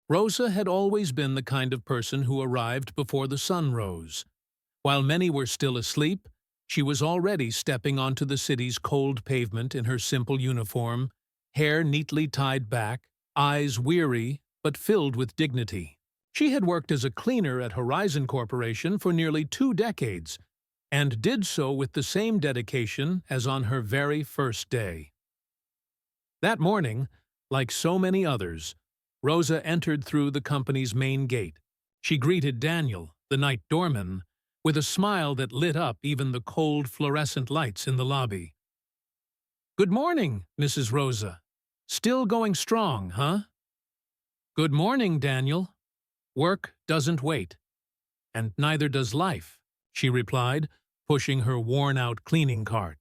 Rosa had always been the kind of person who arrived before the sun rose. While many were still asleep, she was already stepping onto the city's cold pavement in her simple uniform, hair neatly tied back, eyes weary but filled with dignity. She had worked as a cleaner at Horizon Corporation for nearly 2 decades, and did so with the same dedication as on her very first day. That morning, like so many others, Rosa entered through the company's main gate. She greeted Daniel, the night doorman, with a smile that lit up even the cold fluorescent lights in the lobby. "Good morning, Mrs. Rosa. Still going strong, huh?" "Good morning, Daniel. Work doesn't wait. And neither does life," she replied, pushing her worn-out cleaning cart.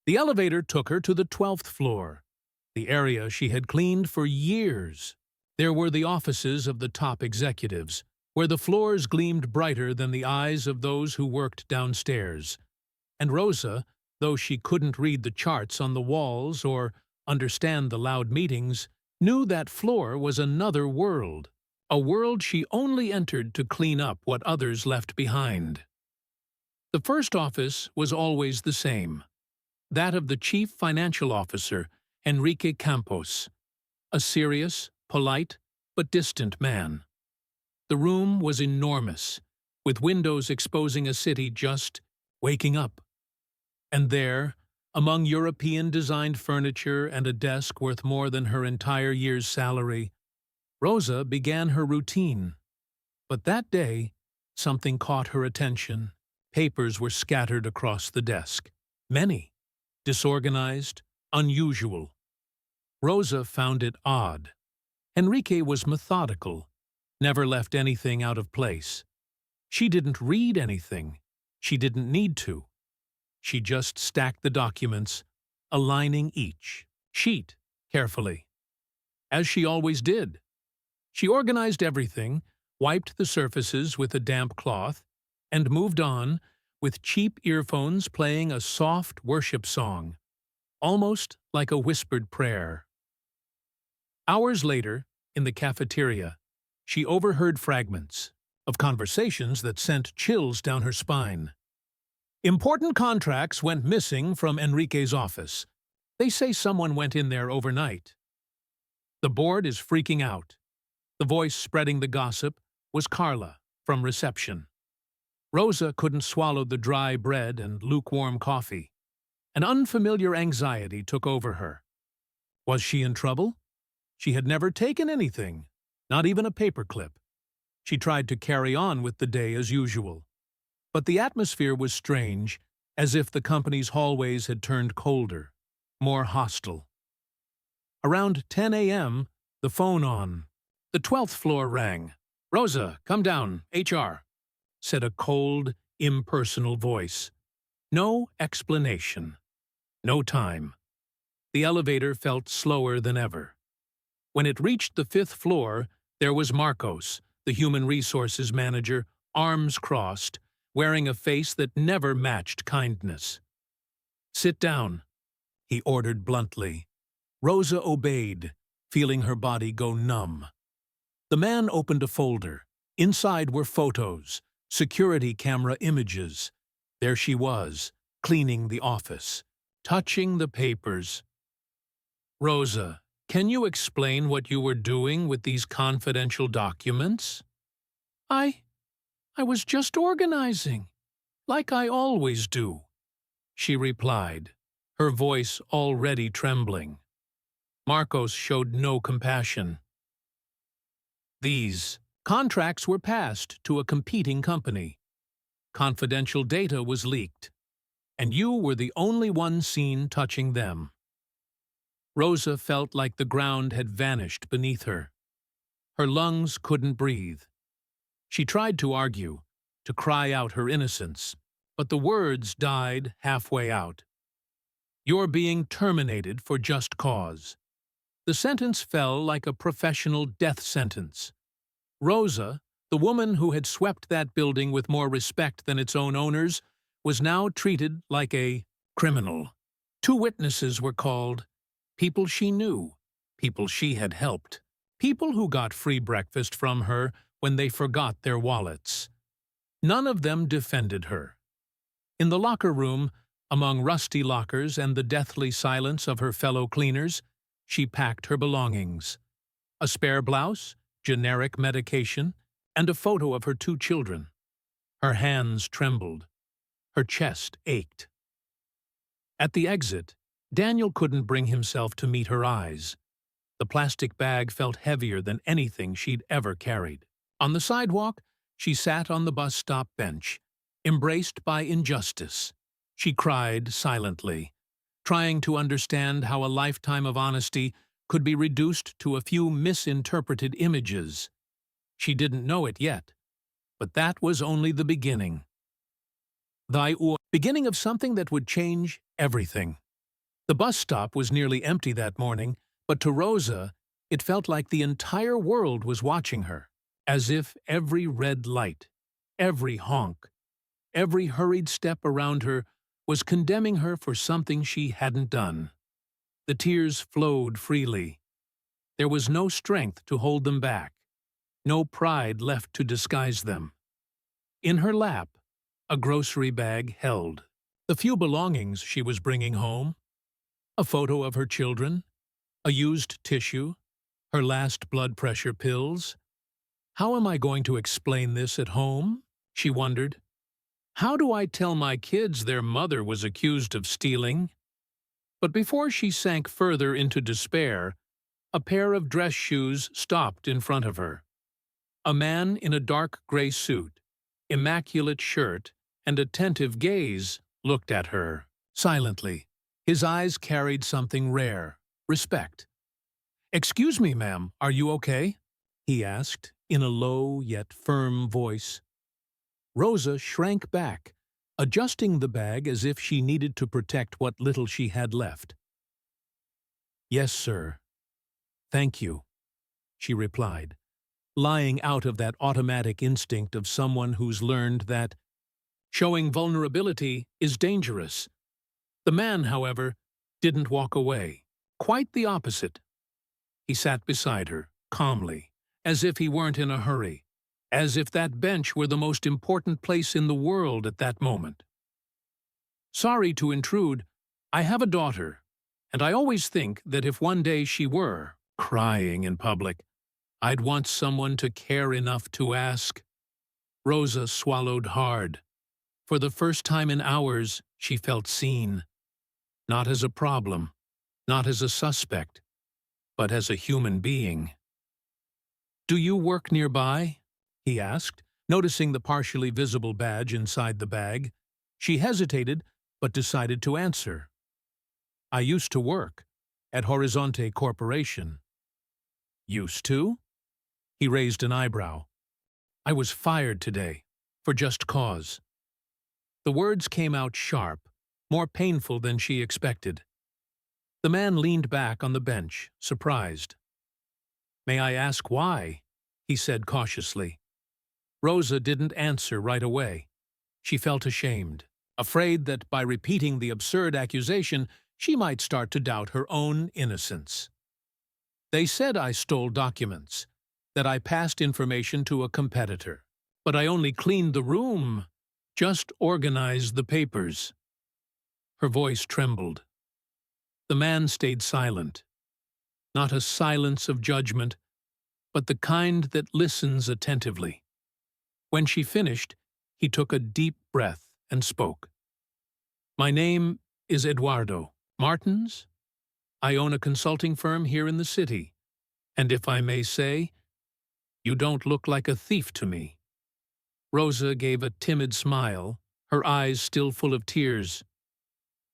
The elevator took her to the 12th floor, the area she had cleaned for years. There were the offices of the top executives, where the floors gleamed brighter than the eyes of those who worked downstairs. And Rosa, though she couldn't read the charts on the walls or understand the loud meetings, knew that floor was another world, a world she only entered to clean up what others left behind. The first office was always the same, that of the chief financial officer, Enrique Campos, a serious, polite, but distant man. The room was enormous, with windows exposing a city just waking up. And there, among European-designed furniture and a desk worth more than her entire year's salary, Rosa began her routine. But that day, something caught her attention. Papers were scattered across the desk. Many. Disorganized, unusual. Rosa found it odd. Enrique was methodical, never left anything out of place. She didn't read anything. She didn't need to. She just stacked the documents, aligning each sheet carefully, as she always did. She organized everything, wiped the surfaces with a damp cloth, and moved on, with cheap earphones playing a soft worship song, almost like a whispered prayer. Hours later, in the cafeteria, she overheard fragments of conversations that sent chills down her spine. Important contracts went missing from Enrique's office. They say someone went in there overnight. The board is freaking out. The voice spreading the gossip was Carla, from reception. Rosa couldn't swallow the dry bread and lukewarm coffee. An unfamiliar anxiety took over her. Was she in trouble? She had never taken anything, not even a paperclip. She tried to carry on with the day as usual. But the atmosphere was strange, as if the company's hallways had turned colder, more hostile. Around 10 a.m., the phone on. The 12th floor rang. "Rosa, come down, HR," said a cold, impersonal voice. No explanation. No time. The elevator felt slower than ever. When it reached the 5th floor, there was Marcos, the human resources manager, arms crossed, wearing a face that never matched kindness. "Sit down," he ordered bluntly. Rosa obeyed, feeling her body go numb. The man opened a folder. Inside were photos, security camera images. There she was, cleaning the office, touching the papers. "Rosa, can you explain what you were doing with these confidential documents?" I was just organizing, like I always do," she replied, her voice already trembling. Marcos showed no compassion. "These contracts were passed to a competing company. Confidential data was leaked, and you were the only one seen touching them." Rosa felt like the ground had vanished beneath her. Her lungs couldn't breathe. She tried to argue, to cry out her innocence, but the words died halfway out. "You're being terminated for just cause." The sentence fell like a professional death sentence. Rosa, the woman who had swept that building with more respect than its own owners, was now treated like a criminal. 2 witnesses were called, people she knew, people she had helped. People who got free breakfast from her when they forgot their wallets. None of them defended her. In the locker room, among rusty lockers and the deathly silence of her fellow cleaners, she packed her belongings. A spare blouse, generic medication, and a photo of her 2 children. Her hands trembled. Her chest ached. At the exit, Daniel couldn't bring himself to meet her eyes. The plastic bag felt heavier than anything she'd ever carried. On the sidewalk, she sat on the bus stop bench, embraced by injustice. She cried silently, trying to understand how a lifetime of honesty could be reduced to a few misinterpreted images. She didn't know it yet, but that was only the beginning. The beginning of something that would change everything. The bus stop was nearly empty that morning, but to Rosa, it felt like the entire world was watching her, as if every red light, every honk, every hurried step around her was condemning her for something she hadn't done. The tears flowed freely. There was no strength to hold them back, no pride left to disguise them. In her lap, a grocery bag held the few belongings she was bringing home, a photo of her children, a used tissue, her last blood pressure pills. How am I going to explain this at home? She wondered. How do I tell my kids their mother was accused of stealing? But before she sank further into despair, a pair of dress shoes stopped in front of her. A man in a dark gray suit, immaculate shirt, and attentive gaze looked at her, silently. His eyes carried something rare, respect. "Excuse me, ma'am, are you okay?" he asked, in a low yet firm voice. Rosa shrank back, adjusting the bag as if she needed to protect what little she had left. "Yes, sir. Thank you," she replied, lying out of that automatic instinct of someone who's learned that showing vulnerability is dangerous. The man, however, didn't walk away. Quite the opposite. He sat beside her, calmly, as if he weren't in a hurry, as if that bench were the most important place in the world at that moment. "Sorry to intrude. I have a daughter, and I always think that if one day she were crying in public, I'd want someone to care enough to ask." Rosa swallowed hard. For the first time in hours, she felt seen. Not as a problem, not as a suspect, but as a human being. "Do you work nearby?" he asked, noticing the partially visible badge inside the bag. She hesitated, but decided to answer. "I used to work at Horizonte Corporation." "Used to?" He raised an eyebrow. "I was fired today, for just cause." The words came out sharp, more painful than she expected. The man leaned back on the bench, surprised. "May I ask why?" he said cautiously. Rosa didn't answer right away. She felt ashamed, afraid that by repeating the absurd accusation, she might start to doubt her own innocence. "They said I stole documents, that I passed information to a competitor. But I only cleaned the room, just organized the papers." Her voice trembled. The man stayed silent. Not a silence of judgment, but the kind that listens attentively. When she finished, he took a deep breath and spoke. "My name is Eduardo Martins. I own a consulting firm here in the city, and if I may say, you don't look like a thief to me." Rosa gave a timid smile, her eyes still full of tears.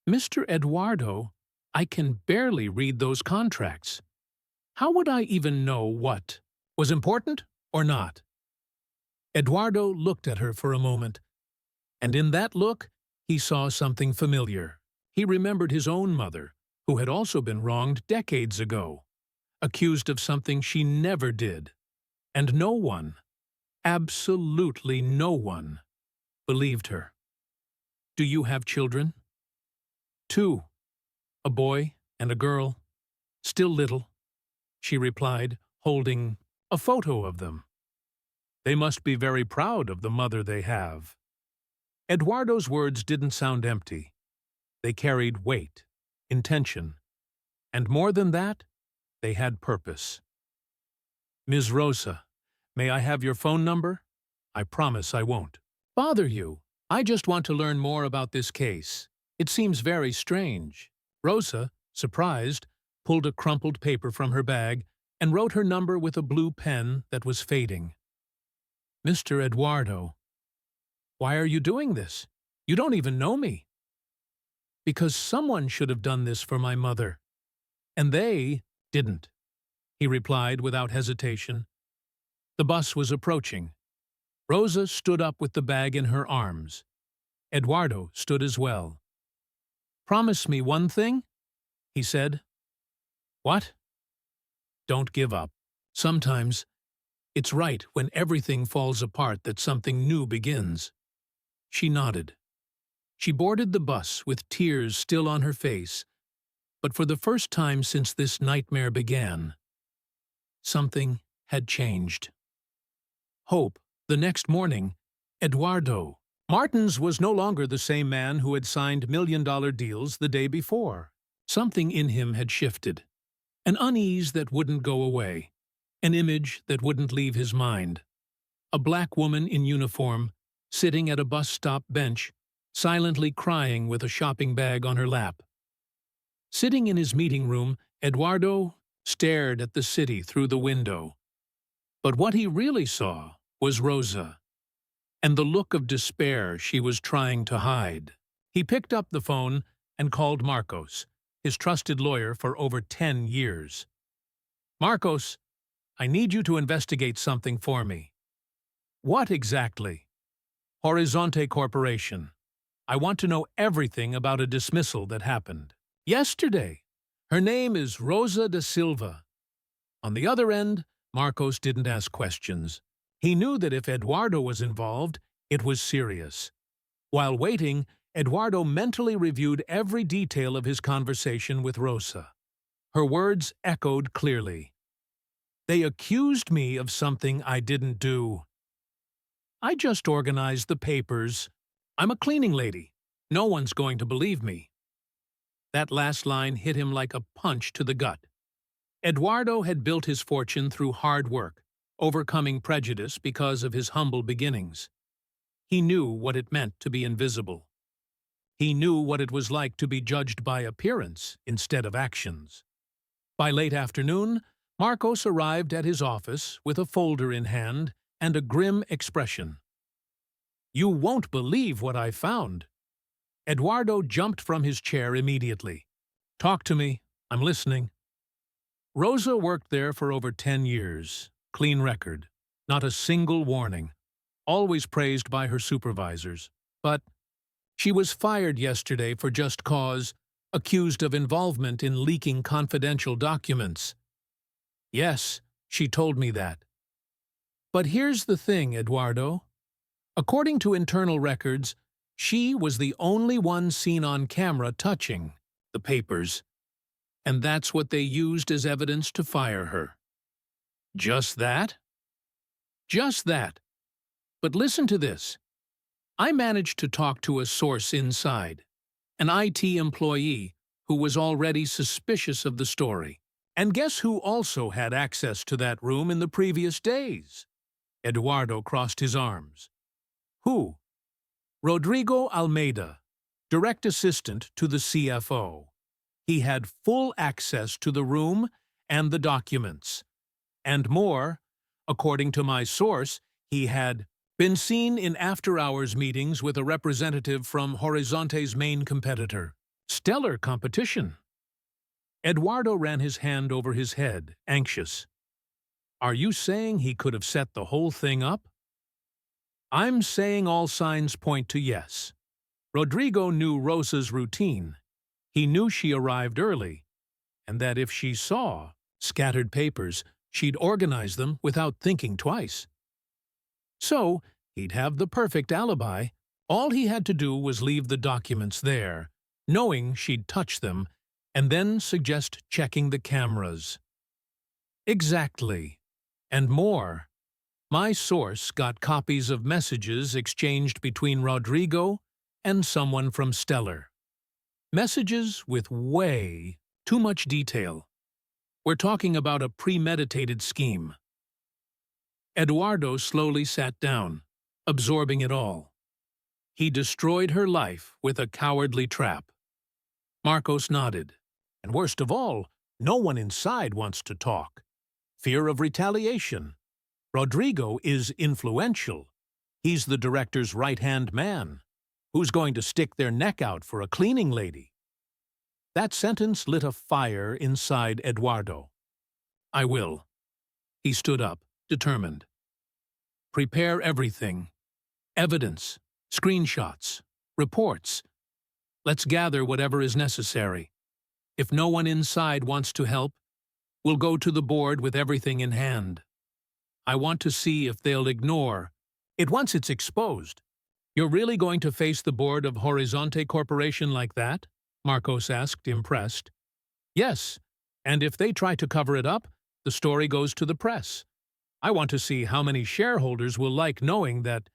"Mr. Eduardo, I can barely read those contracts. How would I even know what was important or not?" Eduardo looked at her for a moment, and in that look he saw something familiar. He remembered his own mother, who had also been wronged decades ago, accused of something she never did, and no one, absolutely no one, believed her. "Do you have children?" "Two, a boy and a girl, still little," she replied, holding a photo of them. They must be very proud of the mother they have. Eduardo's words didn't sound empty. They carried weight, intention, and more than that, they had purpose. Ms. Rosa, may I have your phone number? I promise I won't bother you. I just want to learn more about this case. It seems very strange. Rosa, surprised, pulled a crumpled paper from her bag and wrote her number with a blue pen that was fading. Mr. Eduardo, why are you doing this? You don't even know me. Because someone should have done this for my mother. And they didn't, he replied without hesitation. The bus was approaching. Rosa stood up with the bag in her arms. Eduardo stood as well. Promise me one thing, he said. What? Don't give up. Sometimes it's right when everything falls apart that something new begins. She nodded. She boarded the bus with tears still on her face, but for the first time since this nightmare began, something had changed. Hope, the next morning, Eduardo. Martins was no longer the same man who had signed million-dollar deals the day before. Something in him had shifted. An unease that wouldn't go away. An image that wouldn't leave his mind. A black woman in uniform, sitting at a bus stop bench, silently crying with a shopping bag on her lap. Sitting in his meeting room, Eduardo stared at the city through the window. But what he really saw was Rosa, and the look of despair she was trying to hide. He picked up the phone and called Marcos, his trusted lawyer for over 10 years. Marcos, I need you to investigate something for me. What exactly? Horizonte Corporation. I want to know everything about a dismissal that happened yesterday. Her name is Rosa da Silva. On the other end, Marcos didn't ask questions. He knew that if Eduardo was involved, it was serious. While waiting, Eduardo mentally reviewed every detail of his conversation with Rosa. Her words echoed clearly. They accused me of something I didn't do. I just organized the papers. I'm a cleaning lady. No one's going to believe me. That last line hit him like a punch to the gut. Eduardo had built his fortune through hard work, overcoming prejudice because of his humble beginnings. He knew what it meant to be invisible. He knew what it was like to be judged by appearance instead of actions. By late afternoon, Marcos arrived at his office with a folder in hand and a grim expression. You won't believe what I found. Eduardo jumped from his chair immediately. Talk to me. I'm listening. Rosa worked there for over 10 years. Clean record. Not a single warning. Always praised by her supervisors. But she was fired yesterday for just cause, accused of involvement in leaking confidential documents. Yes, she told me that. But here's the thing, Eduardo. According to internal records, she was the only one seen on camera touching the papers, and that's what they used as evidence to fire her. Just that? Just that. But listen to this. I managed to talk to a source inside, an IT employee who was already suspicious of the story. And guess who also had access to that room in the previous days? Eduardo crossed his arms. Who? Rodrigo Almeida, direct assistant to the CFO. He had full access to the room and the documents. And more, according to my source, he had been seen in after-hours meetings with a representative from Horizonte's main competitor. Stellar competition. Eduardo ran his hand over his head, anxious. Are you saying he could have set the whole thing up? I'm saying all signs point to yes. Rodrigo knew Rosa's routine. He knew she arrived early, and that if she saw scattered papers, she'd organize them without thinking twice. So, he'd have the perfect alibi. All he had to do was leave the documents there, knowing she'd touch them, and then suggest checking the cameras. Exactly. And more. My source got copies of messages exchanged between Rodrigo and someone from Stellar. Messages with way too much detail. We're talking about a premeditated scheme. Eduardo slowly sat down, absorbing it all. He destroyed her life with a cowardly trap. Marcos nodded. And worst of all, no one inside wants to talk. Fear of retaliation. Rodrigo is influential. He's the director's right-hand man. Who's going to stick their neck out for a cleaning lady? That sentence lit a fire inside Eduardo. I will. He stood up, determined. Prepare everything. Evidence, screenshots, reports. Let's gather whatever is necessary. If no one inside wants to help, we'll go to the board with everything in hand. I want to see if they'll ignore it once it's exposed. You're really going to face the board of Horizonte Corporation like that? Marcos asked, impressed. Yes, and if they try to cover it up, the story goes to the press. I want to see how many shareholders will like knowing that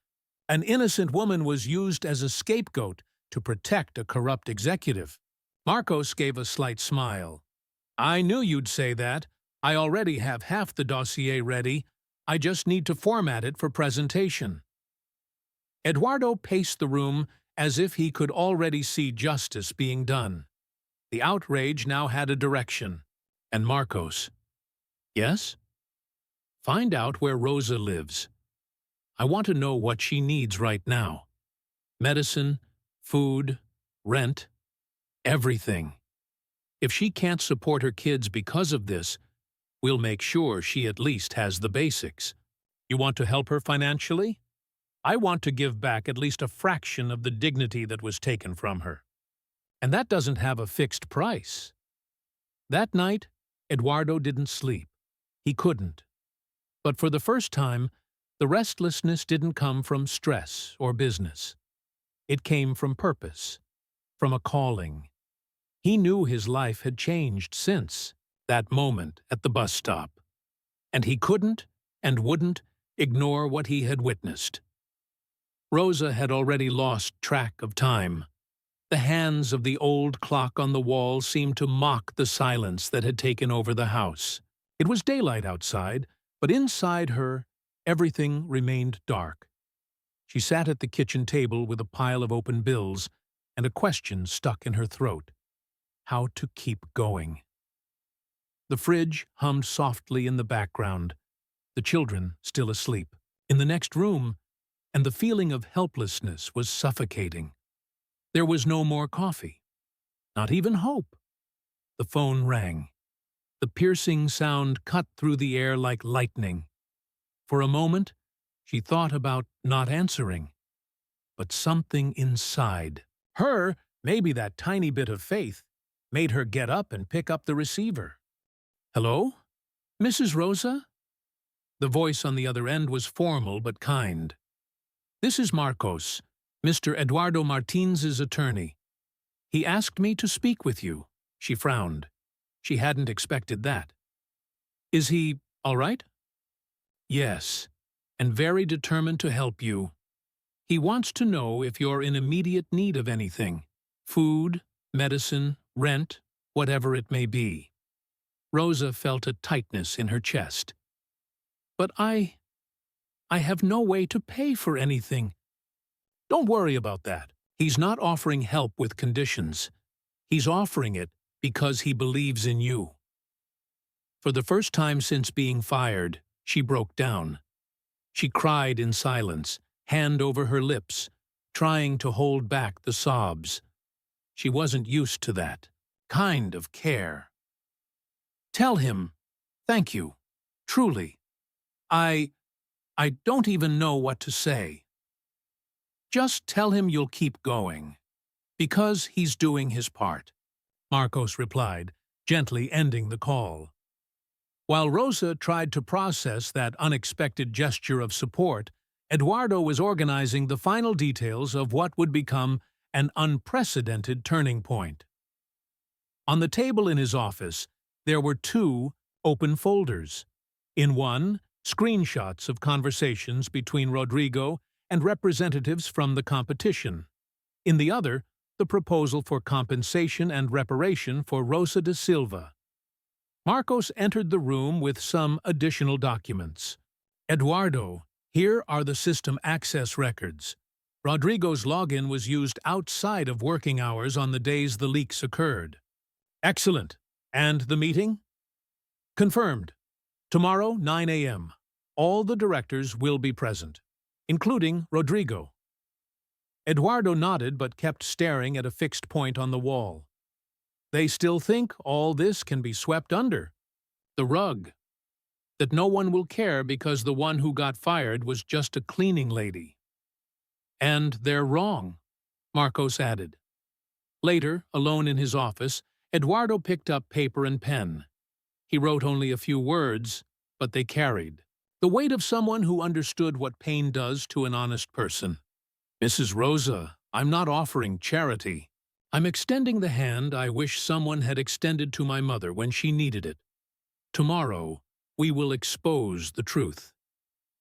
an innocent woman was used as a scapegoat to protect a corrupt executive. Marcos gave a slight smile. I knew you'd say that. I already have half the dossier ready. I just need to format it for presentation. Eduardo paced the room as if he could already see justice being done. The outrage now had a direction. And Marcos. Yes? Find out where Rosa lives. I want to know what she needs right now. Medicine, food, rent, everything. If she can't support her kids because of this, we'll make sure she at least has the basics. You want to help her financially? I want to give back at least a fraction of the dignity that was taken from her. And that doesn't have a fixed price. That night, Eduardo didn't sleep. He couldn't. But for the first time, the restlessness didn't come from stress or business. It came from purpose, from a calling. He knew his life had changed since that moment at the bus stop, and he couldn't and wouldn't ignore what he had witnessed. Rosa had already lost track of time. The hands of the old clock on the wall seemed to mock the silence that had taken over the house. It was daylight outside, but inside her, everything remained dark. She sat at the kitchen table with a pile of open bills and a question stuck in her throat. How to keep going. The fridge hummed softly in the background, the children still asleep. In the next room, and the feeling of helplessness was suffocating. There was no more coffee, not even hope. The phone rang. The piercing sound cut through the air like lightning. For a moment, she thought about not answering. But something inside her, maybe that tiny bit of faith, made her get up and pick up the receiver. Hello? Mrs. Rosa? The voice on the other end was formal but kind. This is Marcos, Mr. Eduardo Martinez's attorney. He asked me to speak with you. She frowned. She hadn't expected that. Is he all right? Yes, and very determined to help you. He wants to know if you're in immediate need of anything. Food, medicine, rent, whatever it may be. Rosa felt a tightness in her chest. But I have no way to pay for anything. Don't worry about that. He's not offering help with conditions. He's offering it because he believes in you. For the first time since being fired, she broke down. She cried in silence, hand over her lips, trying to hold back the sobs. She wasn't used to that kind of care. Tell him, thank you, truly. I don't even know what to say. Just tell him you'll keep going, because he's doing his part, Marcos replied, gently ending the call. While Rosa tried to process that unexpected gesture of support, Eduardo was organizing the final details of what would become an unprecedented turning point. On the table in his office, there were two open folders. In one, screenshots of conversations between Rodrigo and representatives from the competition. In the other, the proposal for compensation and reparation for Rosa da Silva. Marcos entered the room with some additional documents. Eduardo, here are the system access records. Rodrigo's login was used outside of working hours on the days the leaks occurred. Excellent. And the meeting? Confirmed. Tomorrow, 9 a.m. All the directors will be present, including Rodrigo. Eduardo nodded but kept staring at a fixed point on the wall. They still think all this can be swept under the rug, that no one will care because the one who got fired was just a cleaning lady. And they're wrong, Marcos added. Later, alone in his office, Eduardo picked up paper and pen. He wrote only a few words, but they carried the weight of someone who understood what pain does to an honest person. Mrs. Rosa, I'm not offering charity. I'm extending the hand I wish someone had extended to my mother when she needed it. Tomorrow, we will expose the truth,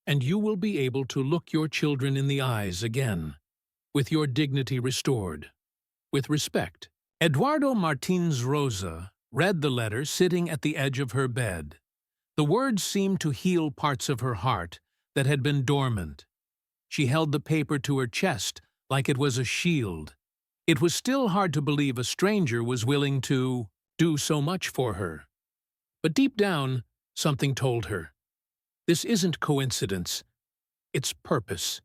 and you will be able to look your children in the eyes again, with your dignity restored, with respect. Eduardo Martins Rosa read the letter sitting at the edge of her bed. The words seemed to heal parts of her heart that had been dormant. She held the paper to her chest like it was a shield. It was still hard to believe a stranger was willing to do so much for her. But deep down, something told her, this isn't coincidence, it's purpose.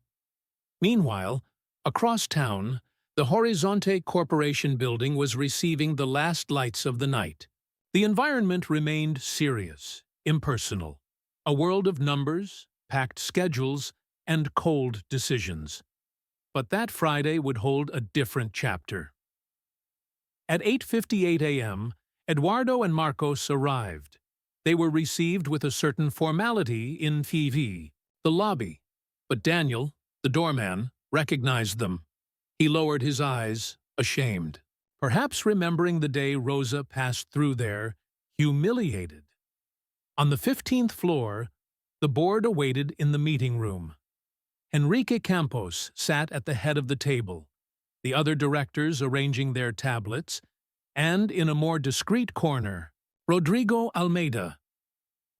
Meanwhile, across town, the Horizonte Corporation building was receiving the last lights of the night. The environment remained serious, impersonal, a world of numbers, packed schedules, and cold decisions. But that Friday would hold a different chapter. At 8:58 a.m., Eduardo and Marcos arrived. They were received with a certain formality in the lobby, but Daniel, the doorman, recognized them. He lowered his eyes, ashamed, perhaps remembering the day Rosa passed through there, humiliated. On the 15th floor, the board awaited in the meeting room. Enrique Campos sat at the head of the table, the other directors arranging their tablets, and in a more discreet corner, Rodrigo Almeida.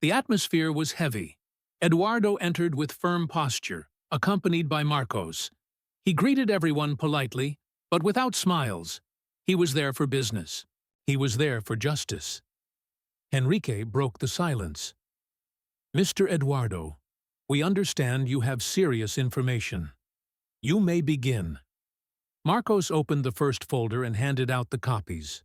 The atmosphere was heavy. Eduardo entered with firm posture, accompanied by Marcos. He greeted everyone politely, but without smiles. He was there for business. He was there for justice. Enrique broke the silence. Mr. Eduardo, we understand you have serious information. You may begin. Marcos opened the first folder and handed out the copies.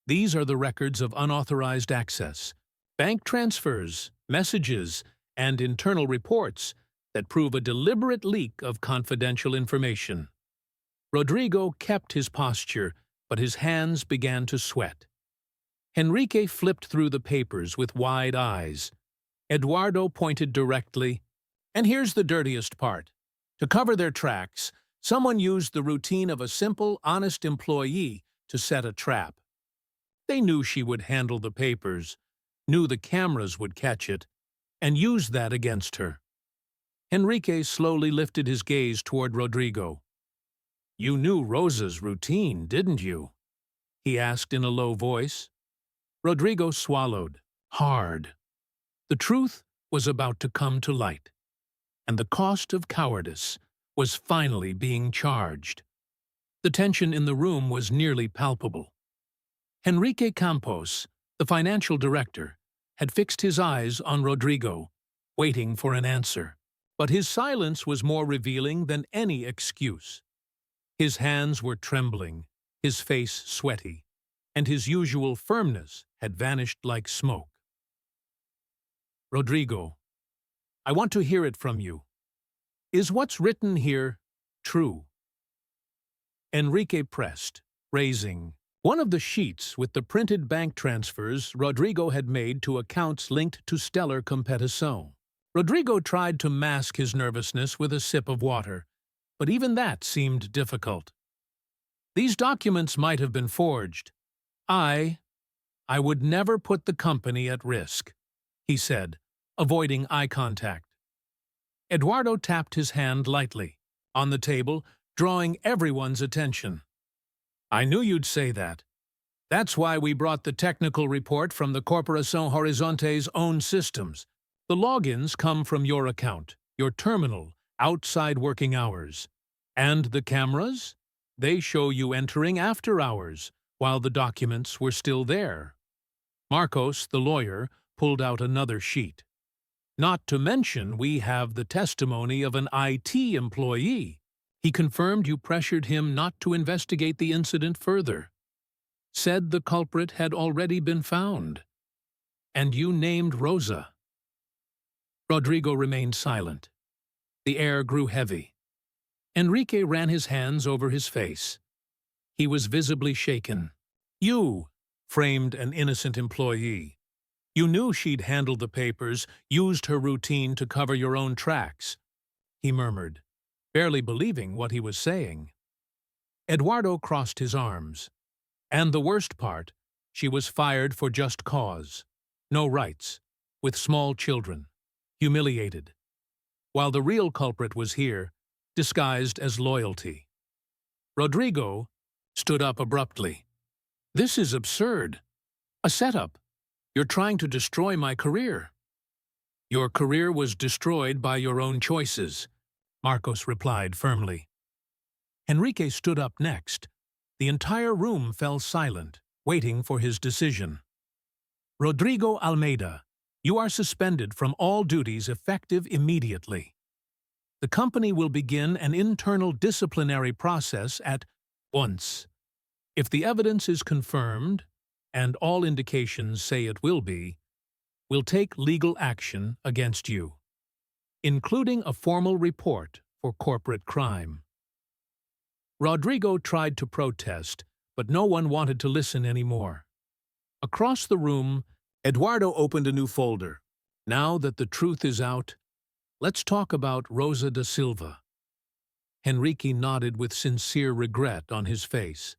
These are the records of unauthorized access, bank transfers, messages, and internal reports that prove a deliberate leak of confidential information. Rodrigo kept his posture, but his hands began to sweat. Enrique flipped through the papers with wide eyes. Eduardo pointed directly, and here's the dirtiest part. To cover their tracks, someone used the routine of a simple, honest employee to set a trap. They knew she would handle the papers, knew the cameras would catch it, and used that against her. Enrique slowly lifted his gaze toward Rodrigo. You knew Rosa's routine, didn't you? He asked in a low voice. Rodrigo swallowed, hard. The truth was about to come to light, and the cost of cowardice was finally being charged. The tension in the room was nearly palpable. Enrique Campos, the financial director, had fixed his eyes on Rodrigo, waiting for an answer. But his silence was more revealing than any excuse. His hands were trembling, his face sweaty, and his usual firmness had vanished like smoke. Rodrigo, I want to hear it from you. Is what's written here true? Enrique pressed, raising one of the sheets with the printed bank transfers Rodrigo had made to accounts linked to Stellar Competição. Rodrigo tried to mask his nervousness with a sip of water, but even that seemed difficult. These documents might have been forged. I I would never put the company at risk, he said, avoiding eye contact. Eduardo tapped his hand lightly on the table, drawing everyone's attention. I knew you'd say that. That's why we brought the technical report from the Corporación Horizonte's own systems. The logins come from your account, your terminal, outside working hours. And the cameras? They show you entering after hours, while the documents were still there. Marcos, the lawyer, pulled out another sheet. Not to mention, we have the testimony of an IT employee. He confirmed you pressured him not to investigate the incident further. Said the culprit had already been found. And you named Rosa. Rodrigo remained silent. The air grew heavy. Enrique ran his hands over his face. He was visibly shaken. You framed an innocent employee. You knew she'd handled the papers, used her routine to cover your own tracks, he murmured, barely believing what he was saying. Eduardo crossed his arms. And the worst part, she was fired for just cause. No rights, with small children, humiliated. While the real culprit was here, disguised as loyalty. Rodrigo stood up abruptly. This is absurd. A setup. You're trying to destroy my career. Your career was destroyed by your own choices, Marcos replied firmly. Enrique stood up next. The entire room fell silent, waiting for his decision. Rodrigo Almeida, you are suspended from all duties effective immediately. The company will begin an internal disciplinary process at once. If the evidence is confirmed, and all indications say it will be, we'll take legal action against you, including a formal report for corporate crime. Rodrigo tried to protest, but no one wanted to listen anymore. Across the room, Eduardo opened a new folder. Now that the truth is out, let's talk about Rosa da Silva. Enrique nodded with sincere regret on his face.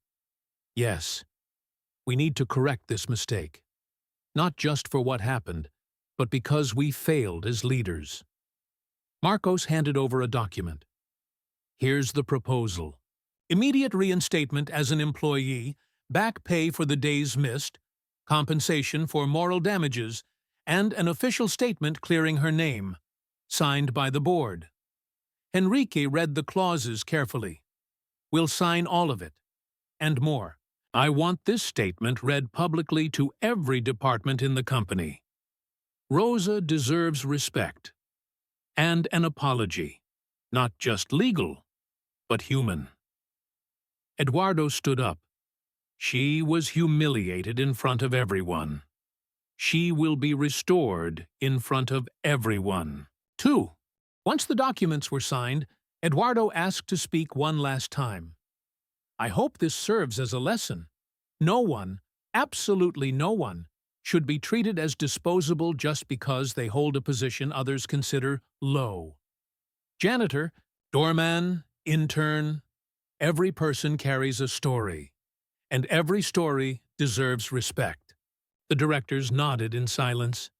Yes, we need to correct this mistake. Not just for what happened, but because we failed as leaders. Marcos handed over a document. Here's the proposal. Immediate reinstatement as an employee, back pay for the days missed, compensation for moral damages, and an official statement clearing her name, signed by the board. Enrique read the clauses carefully. We'll sign all of it, and more. I want this statement read publicly to every department in the company. Rosa deserves respect, and an apology, not just legal, but human. Eduardo stood up. She was humiliated in front of everyone. She will be restored in front of everyone. 2. Once the documents were signed, Eduardo asked to speak one last time. I hope this serves as a lesson. No one, absolutely no one, should be treated as disposable just because they hold a position others consider low. Janitor, doorman, intern, every person carries a story, and every story deserves respect. The directors nodded in silence.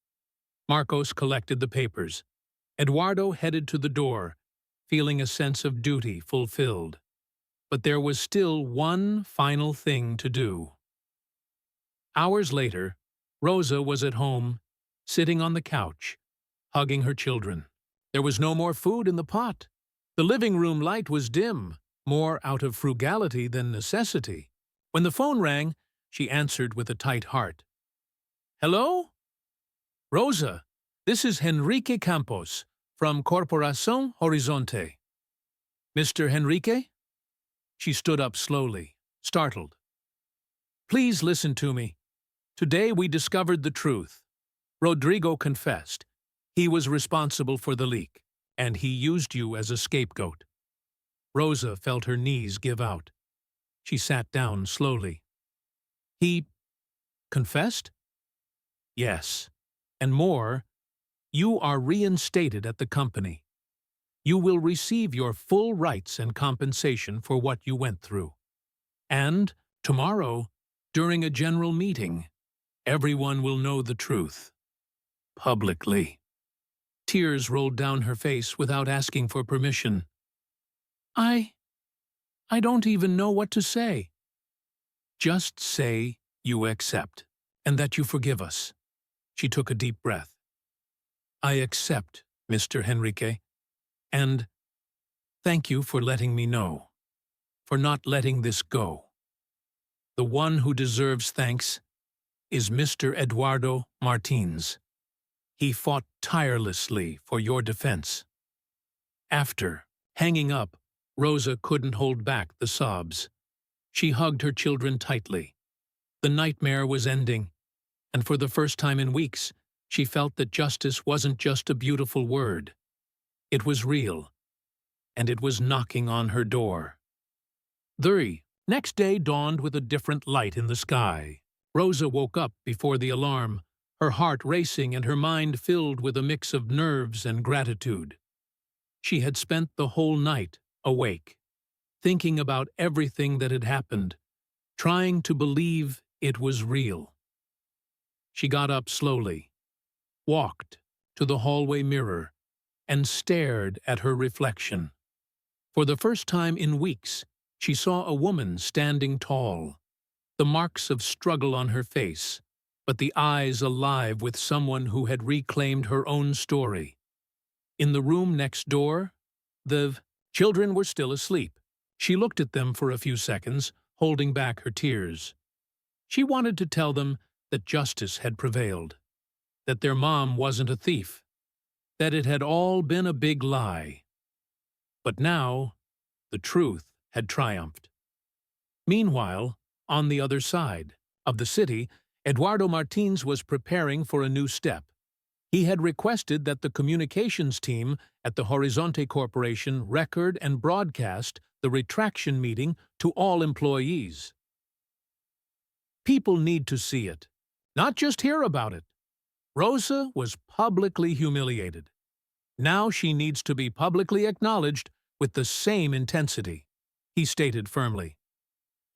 Marcos collected the papers. Eduardo headed to the door, feeling a sense of duty fulfilled. But there was still one final thing to do. Hours later, Rosa was at home, sitting on the couch, hugging her children. There was no more food in the pot. The living room light was dim, more out of frugality than necessity. When the phone rang, she answered with a tight heart. Hello? Rosa, this is Enrique Campos from Corporación Horizonte. Mr. Enrique? She stood up slowly, startled. Please listen to me. Today we discovered the truth. Rodrigo confessed. He was responsible for the leak, and he used you as a scapegoat. Rosa felt her knees give out. She sat down slowly. He confessed? Yes. And more, you are reinstated at the company. You will receive your full rights and compensation for what you went through. And, tomorrow, during a general meeting, Everyone will know the truth. Publicly. Tears rolled down her face without asking for permission. I don't even know what to say. Just say you accept, and that you forgive us. She took a deep breath. I accept, Mr. Henrique, and thank you for letting me know, for not letting this go. The one who deserves thanks is Mr. Eduardo Martins. He fought tirelessly for your defense. After hanging up, Rosa couldn't hold back the sobs. She hugged her children tightly. The nightmare was ending, and for the first time in weeks, she felt that justice wasn't just a beautiful word. It was real, and it was knocking on her door. The next day dawned with a different light in the sky. Rosa woke up before the alarm, her heart racing and her mind filled with a mix of nerves and gratitude. She had spent the whole night awake, thinking about everything that had happened, trying to believe it was real. She got up slowly, walked to the hallway mirror, and stared at her reflection. For the first time in weeks, she saw a woman standing tall, the marks of struggle on her face, but the eyes alive with someone who had reclaimed her own story. In the room next door, the children were still asleep. She looked at them for a few seconds, holding back her tears. She wanted to tell them that justice had prevailed, that their mom wasn't a thief, that it had all been a big lie. But now, the truth had triumphed. Meanwhile, on the other side of the city, Eduardo Martins was preparing for a new step. He had requested that the communications team at the Horizonte Corporation record and broadcast the retraction meeting to all employees. People need to see it, not just hear about it. Rosa was publicly humiliated. Now she needs to be publicly acknowledged with the same intensity, he stated firmly.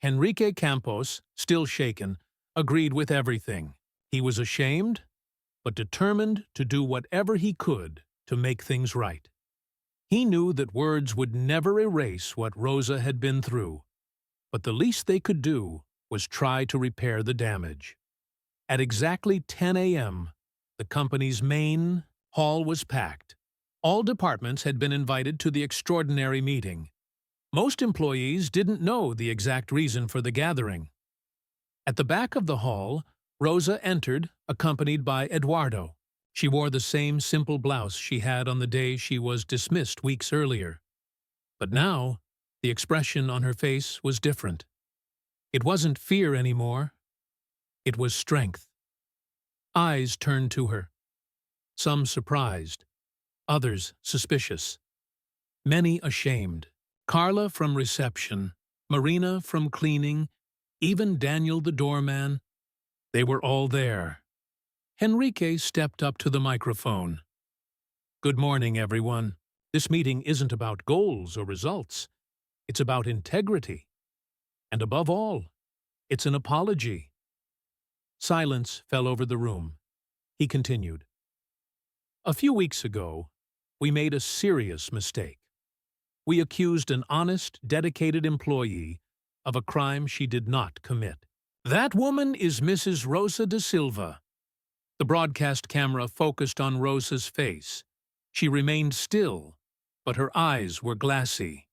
Henrique Campos, still shaken, agreed with everything. He was ashamed, but determined to do whatever he could to make things right. He knew that words would never erase what Rosa had been through, but the least they could do was try to repair the damage. At exactly 10 a.m., the company's main hall was packed. All departments had been invited to the extraordinary meeting. Most employees didn't know the exact reason for the gathering. At the back of the hall, Rosa entered, accompanied by Eduardo. She wore the same simple blouse she had on the day she was dismissed weeks earlier. But now, the expression on her face was different. It wasn't fear anymore. It was strength. Eyes turned to her. Some surprised, others suspicious. Many ashamed. Carla from reception, Marina from cleaning, even Daniel the doorman. They were all there. Henrique stepped up to the microphone. Good morning, everyone. This meeting isn't about goals or results. It's about integrity. And above all, it's an apology. Silence fell over the room. He continued. A few weeks ago, we made a serious mistake. We accused an honest, dedicated employee of a crime she did not commit. That woman is Mrs. Rosa da Silva. The broadcast camera focused on Rosa's face. She remained still, but her eyes were glassy.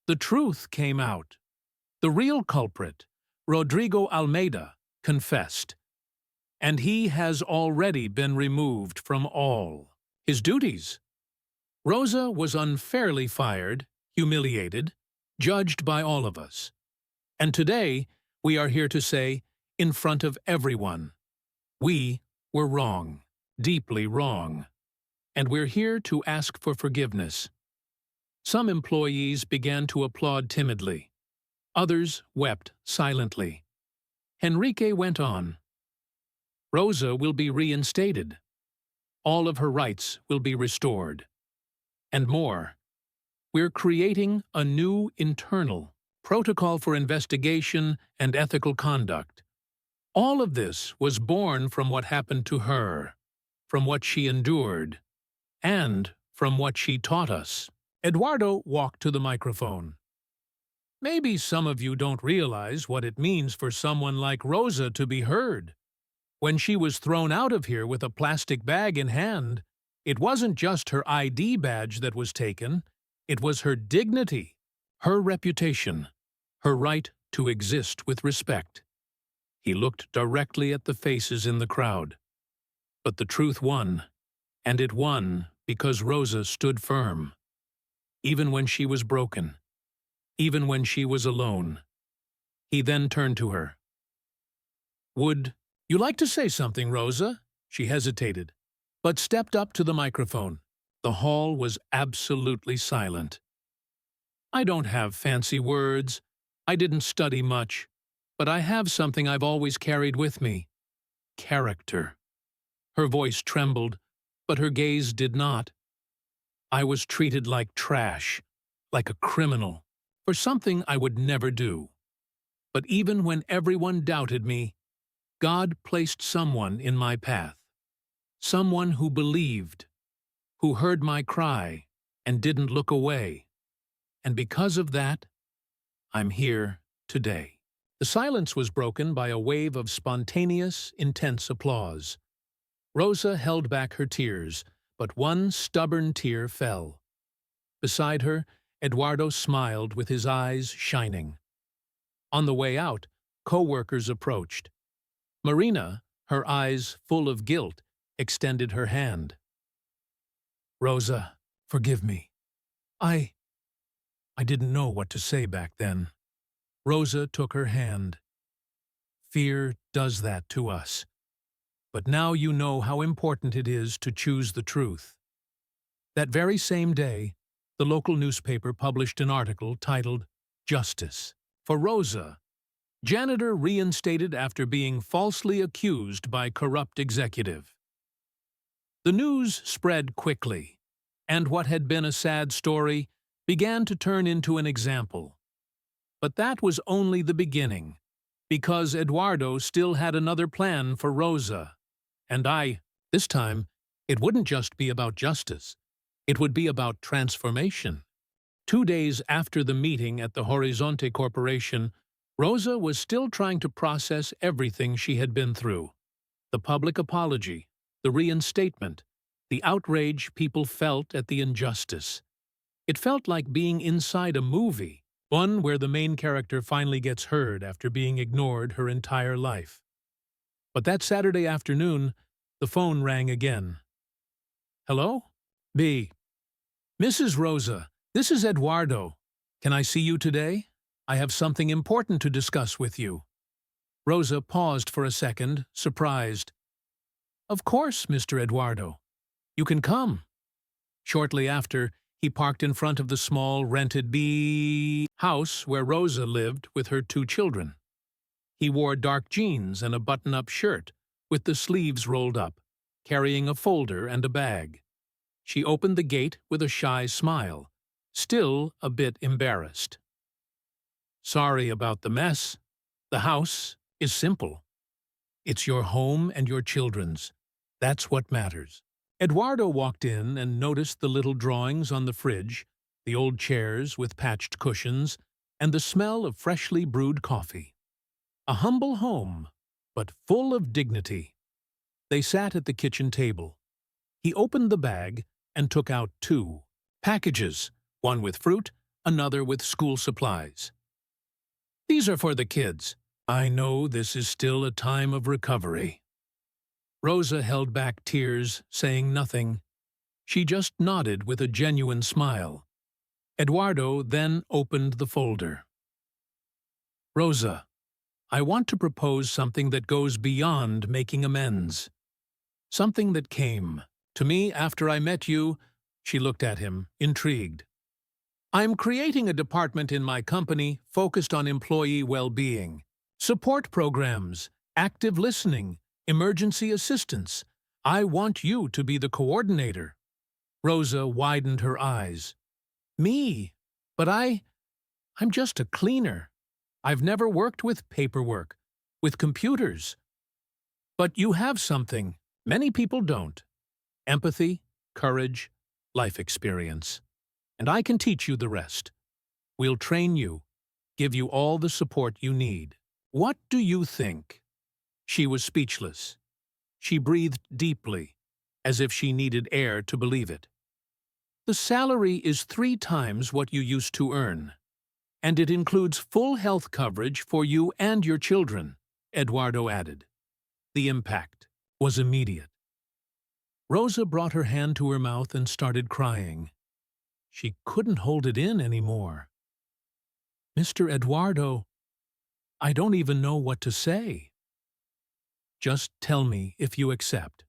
The truth came out. The real culprit, Rodrigo Almeida, confessed, and he has already been removed from all his duties. Rosa was unfairly fired, humiliated, judged by all of us. And today, we are here to say, in front of everyone, we were wrong, deeply wrong. And we're here to ask for forgiveness. Some employees began to applaud timidly. Others wept silently. Henrique went on. Rosa will be reinstated. All of her rights will be restored. And more. We're creating a new internal protocol for investigation and ethical conduct. All of this was born from what happened to her, from what she endured, and from what she taught us. Eduardo walked to the microphone. Maybe some of you don't realize what it means for someone like Rosa to be heard. When she was thrown out of here with a plastic bag in hand, it wasn't just her ID badge that was taken, it was her dignity, her reputation, her right to exist with respect. He looked directly at the faces in the crowd. But the truth won, and it won because Rosa stood firm. Even when she was broken, even when she was alone. He then turned to her. "Would you like to say something, Rosa?" She hesitated, but stepped up to the microphone. The hall was absolutely silent. "I don't have fancy words. I didn't study much. But I have something I've always carried with me. Character." Her voice trembled, but her gaze did not. "I was treated like trash, like a criminal, for something I would never do. But even when everyone doubted me, God placed someone in my path. Someone who believed, who heard my cry and didn't look away. And because of that, I'm here today." The silence was broken by a wave of spontaneous, intense applause. Rosa held back her tears, but one stubborn tear fell. Beside her, Eduardo smiled with his eyes shining. On the way out, co-workers approached. Marina, her eyes full of guilt, extended her hand. "Rosa, forgive me. I didn't know what to say back then." Rosa took her hand. "Fear does that to us. But now you know how important it is to choose the truth." That very same day, the local newspaper published an article titled "Justice for Rosa. Janitor reinstated after being falsely accused by corrupt executive." The news spread quickly, and what had been a sad story began to turn into an example. But that was only the beginning, because Eduardo still had another plan for Rosa. And this time, it wouldn't just be about justice. It would be about transformation. 2 days after the meeting at the Horizonte Corporation, Rosa was still trying to process everything she had been through. The public apology, the reinstatement, the outrage people felt at the injustice. It felt like being inside a movie, one where the main character finally gets heard after being ignored her entire life. But that Saturday afternoon, the phone rang again. "Hello? B. Mrs. Rosa, this is Eduardo. Can I see you today? I have something important to discuss with you." Rosa paused for a second, surprised. "Of course, Mr. Eduardo. You can come." Shortly after, he parked in front of the small rented house where Rosa lived with her 2 children. He wore dark jeans and a button-up shirt, with the sleeves rolled up, carrying a folder and a bag. She opened the gate with a shy smile, still a bit embarrassed. "Sorry about the mess. The house is simple. It's your home and your children's. That's what matters." Eduardo walked in and noticed the little drawings on the fridge, the old chairs with patched cushions, and the smell of freshly brewed coffee. A humble home, but full of dignity. They sat at the kitchen table. He opened the bag and took out 2 packages, one with fruit, another with school supplies. "These are for the kids. I know this is still a time of recovery." Rosa held back tears, saying nothing. She just nodded with a genuine smile. Eduardo then opened the folder. "Rosa, I want to propose something that goes beyond making amends. Something that came to me after I met you." She looked at him, intrigued. "I'm creating a department in my company focused on employee well-being, support programs, active listening, emergency assistance. I want you to be the coordinator." Rosa widened her eyes. "Me? But I'm just a cleaner. I've never worked with paperwork. with computers. But you have something many people don't: empathy, courage, life experience. And I can teach you the rest. We'll train you, give you all the support you need. What do you think?" She was speechless. She breathed deeply, as if she needed air to believe it. "The salary is 3 times what you used to earn, and it includes full health coverage for you and your children," Eduardo added. The impact was immediate. Rosa brought her hand to her mouth and started crying. She couldn't hold it in anymore. "Mr. Eduardo, I don't even know what to say." "Just tell me if you accept."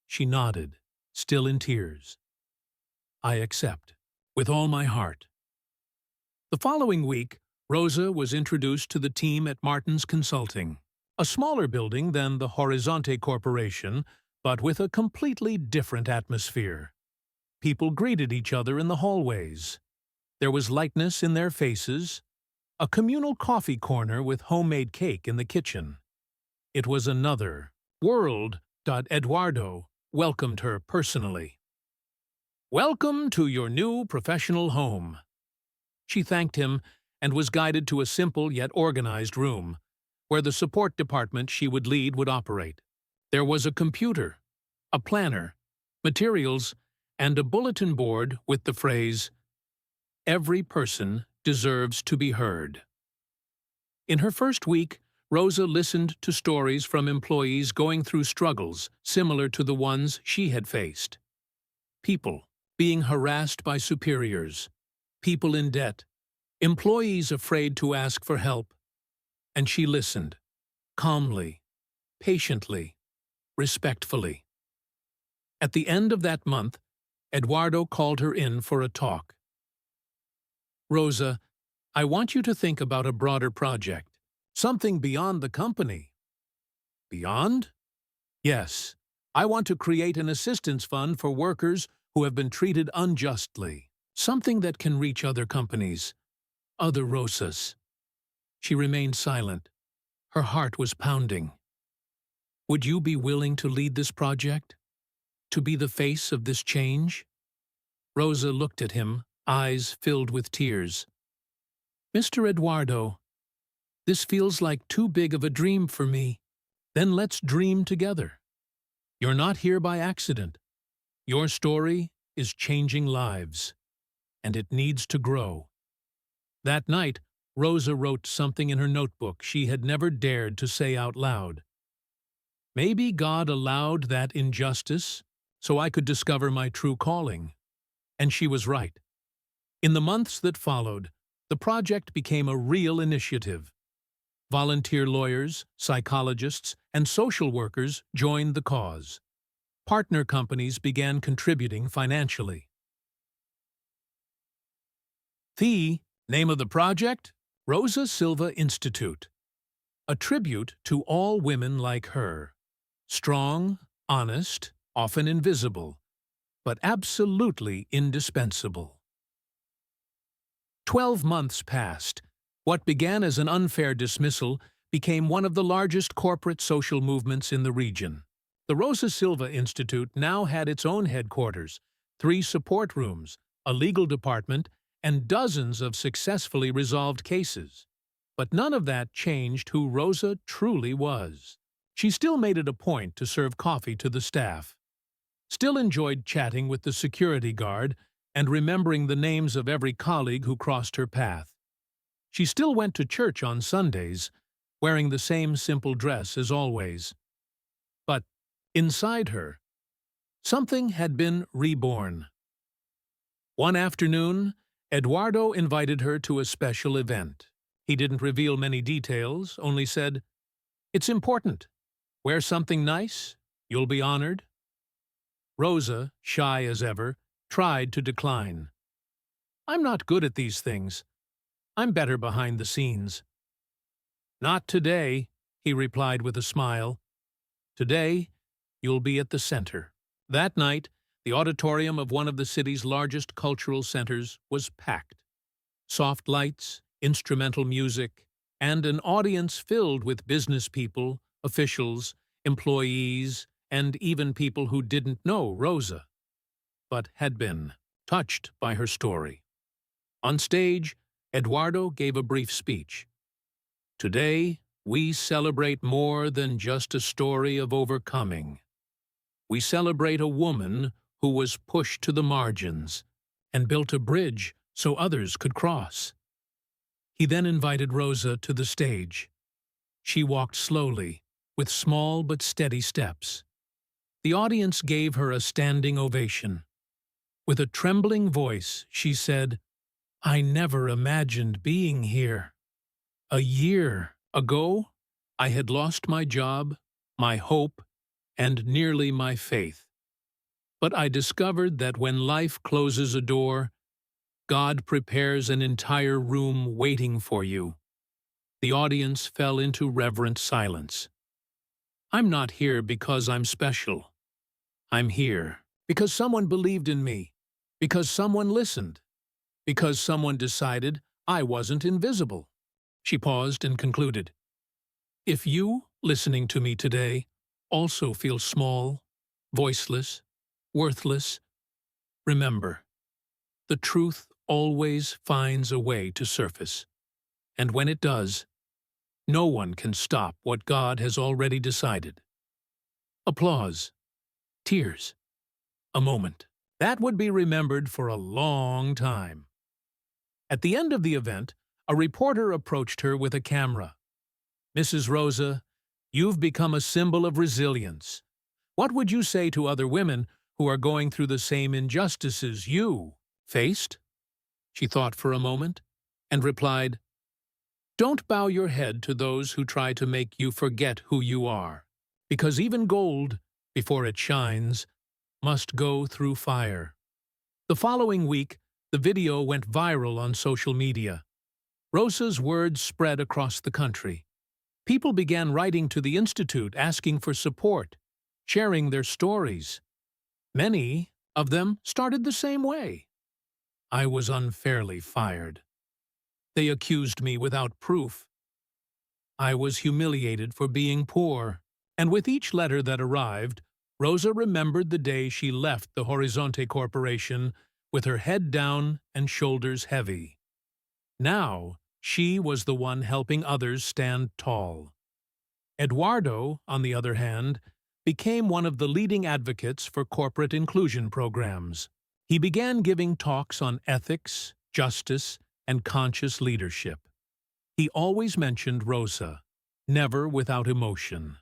She nodded, still in tears. "I accept, with all my heart." The following week, Rosa was introduced to the team at Martin's Consulting, a smaller building than the Horizonte Corporation, but with a completely different atmosphere. People greeted each other in the hallways. There was lightness in their faces, a communal coffee corner with homemade cake in the kitchen. It was another world. Eduardo welcomed her personally. "Welcome to your new professional home." She thanked him and was guided to a simple yet organized room, where the support department she would lead would operate. There was a computer, a planner, materials, and a bulletin board with the phrase, "Every person deserves to be heard." In her first week, Rosa listened to stories from employees going through struggles similar to the ones she had faced. People being harassed by superiors, people in debt, employees afraid to ask for help. And she listened, calmly, patiently, respectfully. At the end of that month, Eduardo called her in for a talk. "Rosa, I want you to think about a broader project, something beyond the company." "Beyond?" "Yes, I want to create an assistance fund for workers who have been treated unjustly, something that can reach other companies, other Rosas." She remained silent. Her heart was pounding. "Would you be willing to lead this project? To be the face of this change?" Rosa looked at him, eyes filled with tears. "Mr. Eduardo, this feels like too big of a dream for me. Then let's dream together. You're not here by accident. Your story is changing lives, and it needs to grow." That night, Rosa wrote something in her notebook she had never dared to say out loud. "Maybe God allowed that injustice so I could discover my true calling." And she was right. In the months that followed, the project became a real initiative. Volunteer lawyers, psychologists, and social workers joined the cause. Partner companies began contributing financially. The name of the project? Rosa Silva Institute. A tribute to all women like her. Strong, honest, often invisible, but absolutely indispensable. 12 months passed. What began as an unfair dismissal became one of the largest corporate social movements in the region. The Rosa Silva Institute now had its own headquarters, 3 support rooms, a legal department, and dozens of successfully resolved cases. But none of that changed who Rosa truly was. She still made it a point to serve coffee to the staff, still enjoyed chatting with the security guard and remembering the names of every colleague who crossed her path. She still went to church on Sundays, wearing the same simple dress as always. But inside her, something had been reborn. One afternoon, Eduardo invited her to a special event. He didn't reveal many details, only said, "It's important. Wear something nice. You'll be honored." Rosa, shy as ever, tried to decline. "I'm not good at these things. I'm better behind the scenes." "Not today," he replied with a smile. "Today, you'll be at the center." That night, the auditorium of one of the city's largest cultural centers was packed. Soft lights, instrumental music, and an audience filled with business people, officials, employees, and even people who didn't know Rosa, but had been touched by her story. On stage, Eduardo gave a brief speech. Today, we celebrate more than just a story of overcoming. We celebrate a woman who was pushed to the margins and built a bridge so others could cross. He then invited Rosa to the stage. She walked slowly, with small but steady steps. The audience gave her a standing ovation. With a trembling voice, she said, "I never imagined being here. A year ago, I had lost my job, my hope, and nearly my faith. But I discovered that when life closes a door, God prepares an entire room waiting for you." The audience fell into reverent silence. "I'm not here because I'm special. I'm here because someone believed in me, because someone listened, because someone decided I wasn't invisible." She paused and concluded, "If you, listening to me today, also feel small, voiceless, worthless, remember, the truth always finds a way to surface. And when it does, no one can stop what God has already decided." Applause. Tears. A moment. That would be remembered for a long time. At the end of the event, a reporter approached her with a camera. "Mrs. Rosa, you've become a symbol of resilience. What would you say to other women who are going through the same injustices you faced?" She thought for a moment and replied, "Don't bow your head to those who try to make you forget who you are, because even gold, before it shines, must go through fire." The following week, the video went viral on social media. Rosa's words spread across the country. People began writing to the Institute asking for support, sharing their stories. Many of them started the same way. "I was unfairly fired. They accused me without proof. I was humiliated for being poor." And with each letter that arrived, Rosa remembered the day she left the Horizonte Corporation with her head down and shoulders heavy. Now, she was the one helping others stand tall. Eduardo, on the other hand, became one of the leading advocates for corporate inclusion programs. He began giving talks on ethics, justice, and conscious leadership. He always mentioned Rosa, never without emotion.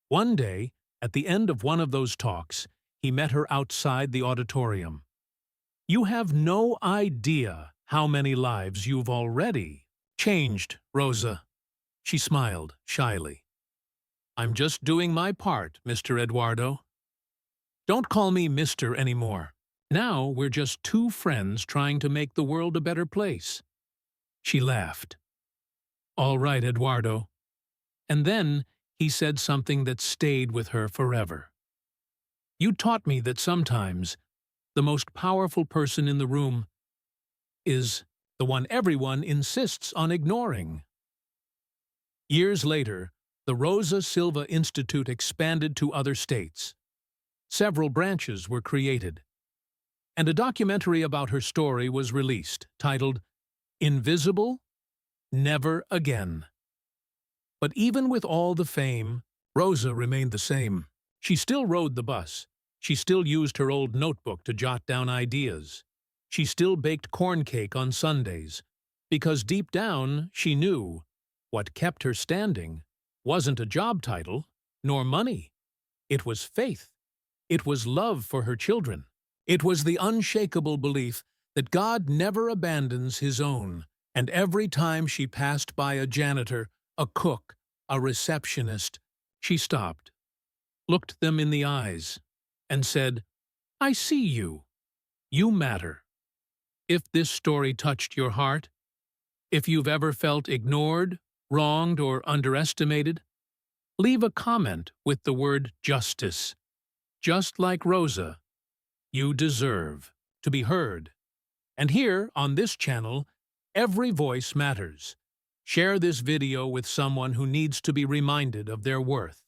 One day, at the end of one of those talks, he met her outside the auditorium. "You have no idea how many lives you've already changed, Rosa." She smiled shyly. "I'm just doing my part, Mr. Eduardo. Don't call me Mr. anymore. Now we're just two friends trying to make the world a better place." She laughed. "All right, Eduardo." And then he said something that stayed with her forever. "You taught me that sometimes the most powerful person in the room is the one everyone insists on ignoring." Years later, the Rosa Silva Institute expanded to other states. Several branches were created, and a documentary about her story was released, titled "Invisible? Never Again." But even with all the fame, Rosa remained the same. She still rode the bus. She still used her old notebook to jot down ideas. She still baked corn cake on Sundays, because deep down she knew what kept her standing wasn't a job title, nor money. It was faith. It was love for her children. It was the unshakable belief that God never abandons His own, and every time she passed by a janitor, a cook, a receptionist, she stopped, looked them in the eyes, and said, "I see you. You matter." If this story touched your heart, if you've ever felt ignored, wronged, or underestimated, leave a comment with the word justice. Just like Rosa, you deserve to be heard. And here, on this channel, every voice matters. Share this video with someone who needs to be reminded of their worth.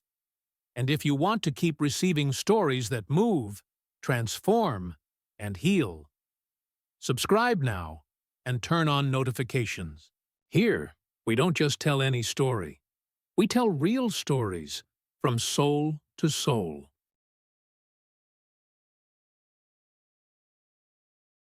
And if you want to keep receiving stories that move, transform, and heal, subscribe now and turn on notifications. Here, we don't just tell any story. We tell real stories from soul to soul.